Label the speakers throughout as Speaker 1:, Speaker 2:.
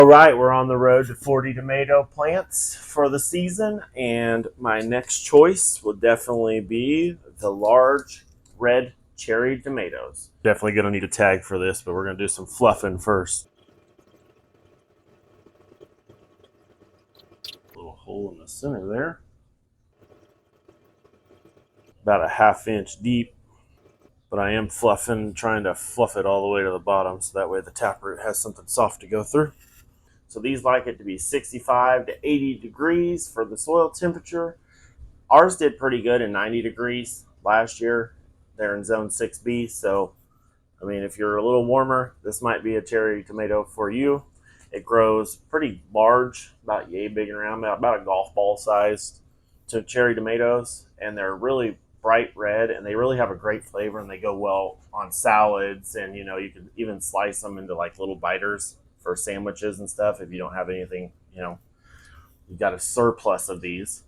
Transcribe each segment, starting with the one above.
Speaker 1: All right, we're on the road to 40 tomato plants for the season, and my next choice will definitely be the large red cherry tomatoes. Definitely going to need a tag for this, but we're going to do some fluffing first. Little hole in the center there. About a ½ inch deep, but I am fluffing, trying to fluff it all the way to the bottom so that way the taproot has something soft to go through. So these like it to be 65 to 80 degrees for the soil temperature. Ours did pretty good in 90 degrees last year. They're in zone 6B. So, I mean, if you're a little warmer, this might be a cherry tomato for you. It grows pretty large, about yay big and round, about a golf ball sized to cherry tomatoes. And they're really bright red, and they really have a great flavor, and they go well on salads. And, you know, you can even slice them into like little biters for sandwiches and stuff if you don't have anything, you know, you've got a surplus of these.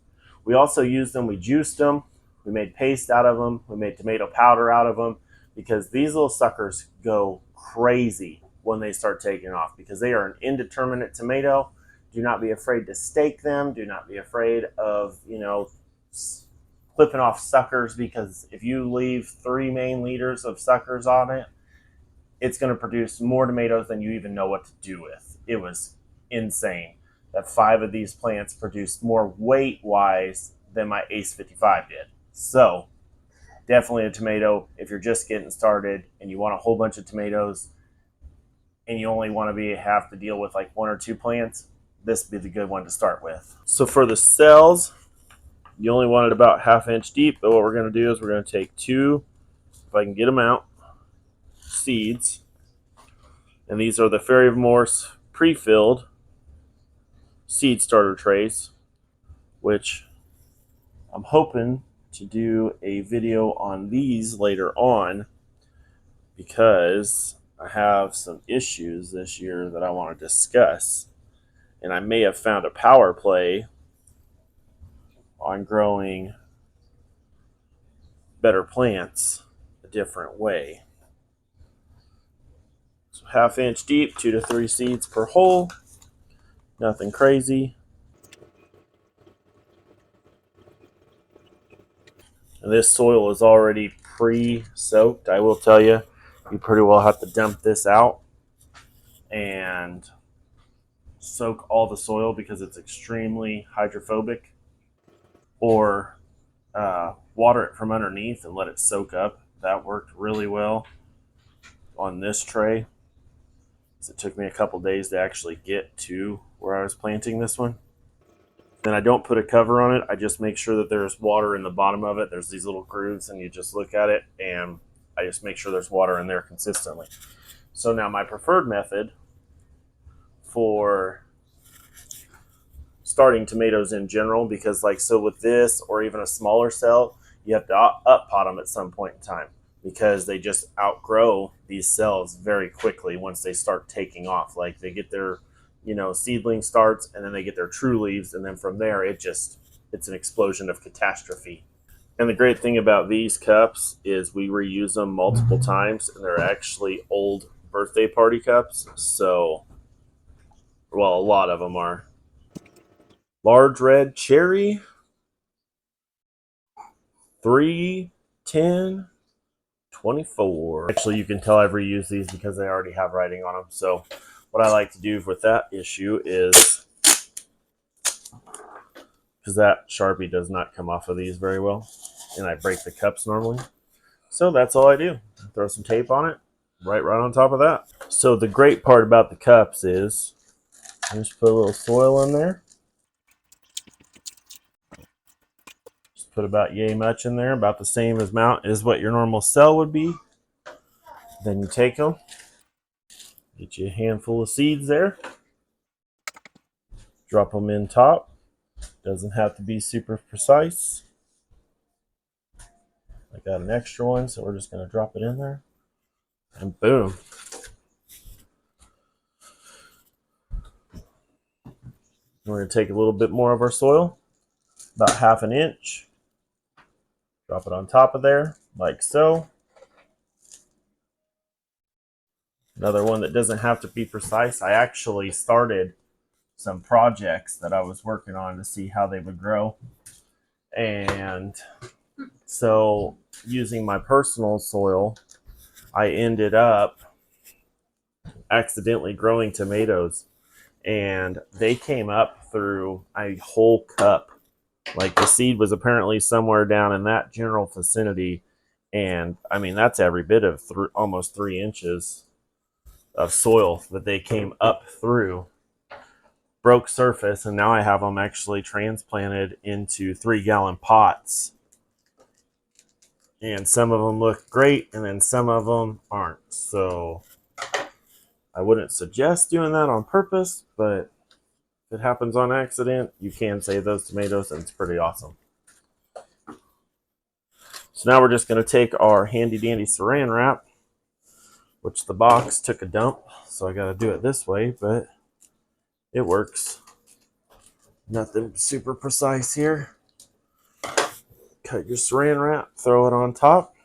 Speaker 1: We also used them, we juiced them, we made paste out of them, we made tomato powder out of them, because these little suckers go crazy when they start taking off, because they are an indeterminate tomato. Do not be afraid to stake them. Do not be afraid of, you know, clipping off suckers, because if you leave 3 main liters of suckers on it, it's going to produce more tomatoes than you even know what to do with. It was insane that 5 of these plants produced more weight-wise than my Ace 55 did. So, definitely a tomato if you're just getting started and you want a whole bunch of tomatoes and you only want to have to deal with like 1 or 2 plants, this would be the good one to start with. So for the cells, you only want it about ½ inch deep, but what we're going to do is we're going to take 2, if I can get them out, seeds, and these are the Fairy of Morse pre-filled seed starter trays, which I'm hoping to do a video on these later on, because I have some issues this year that I want to discuss, and I may have found a power play on growing better plants a different way. So ½ inch deep, 2 to 3 seeds per hole. Nothing crazy. And this soil is already pre-soaked. I will tell you, you pretty well have to dump this out and soak all the soil because it's extremely hydrophobic, or water it from underneath and let it soak up. That worked really well on this tray. It took me a couple days to actually get to where I was planting this one. Then I don't put a cover on it. I just make sure that there's water in the bottom of it. There's these little grooves, and you just look at it, and I just make sure there's water in there consistently. So now my preferred method for starting tomatoes in general, because like so with this or even a smaller cell, you have to up pot them at some point in time, because they just outgrow these cells very quickly once they start taking off. Like they get their, you know, seedling starts, and then they get their true leaves, and then from there it's an explosion of catastrophe. And the great thing about these cups is we reuse them multiple times, and they're actually old birthday party cups. So, well, a lot of them are. Large red cherry, 3, 10, 24. Actually, you can tell I've reused these because they already have writing on them. So what I like to do with that issue is, because that Sharpie does not come off of these very well, and I break the cups normally. So that's all I do. Throw some tape on it, right on top of that. So the great part about the cups is, I just put a little soil in there. Just put about yay much in there, about the same as what your normal cell would be. Then you take them, get you a handful of seeds there, drop them in top. Doesn't have to be super precise. I got an extra one, so we're just going to drop it in there, and boom. We're going to take a little bit more of our soil, about ½ inch, drop it on top of there, like so. Another one that doesn't have to be precise. I actually started some projects that I was working on to see how they would grow. And so using my personal soil, I ended up accidentally growing tomatoes, and they came up through a whole cup. Like the seed was apparently somewhere down in that general vicinity. And I mean, that's every bit of almost 3 inches of soil that they came up through, broke surface, and now I have them actually transplanted into 3-gallon pots. And some of them look great, and then some of them aren't. So I wouldn't suggest doing that on purpose, but if it happens on accident, you can save those tomatoes, and it's pretty awesome. So now we're just going to take our handy dandy saran wrap, which the box took a dump, so I got to do it this way, but it works. Nothing super precise here. Cut your saran wrap, throw it on top.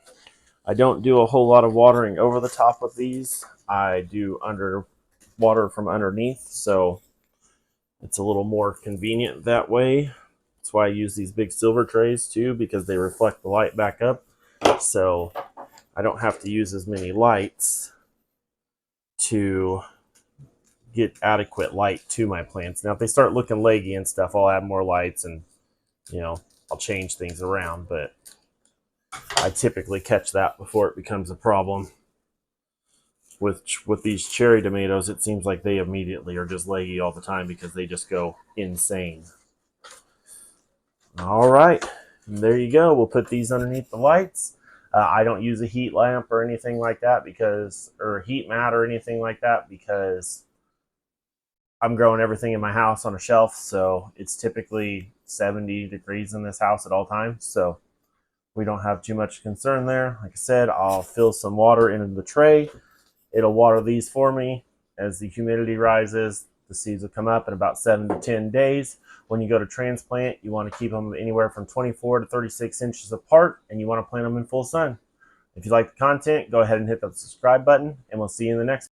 Speaker 1: I don't do a whole lot of watering over the top of these. I do water from underneath, so it's a little more convenient that way. That's why I use these big silver trays too, because they reflect the light back up. So I don't have to use as many lights to get adequate light to my plants. Now, if they start looking leggy and stuff, I'll add more lights and, I'll change things around, but I typically catch that before it becomes a problem. With these cherry tomatoes, it seems like they immediately are just leggy all the time because they just go insane. All right, and there you go. We'll put these underneath the lights. I don't use a heat lamp or anything like that or heat mat or anything like that, because I'm growing everything in my house on a shelf, so it's typically 70 degrees in this house at all times, so we don't have too much concern there. Like I said, I'll fill some water into the tray. It'll water these for me. As the humidity rises, the seeds will come up in about 7 to 10 days. When you go to transplant, you want to keep them anywhere from 24 to 36 inches apart, and you want to plant them in full sun. If you like the content, go ahead and hit the subscribe button, and we'll see you in the next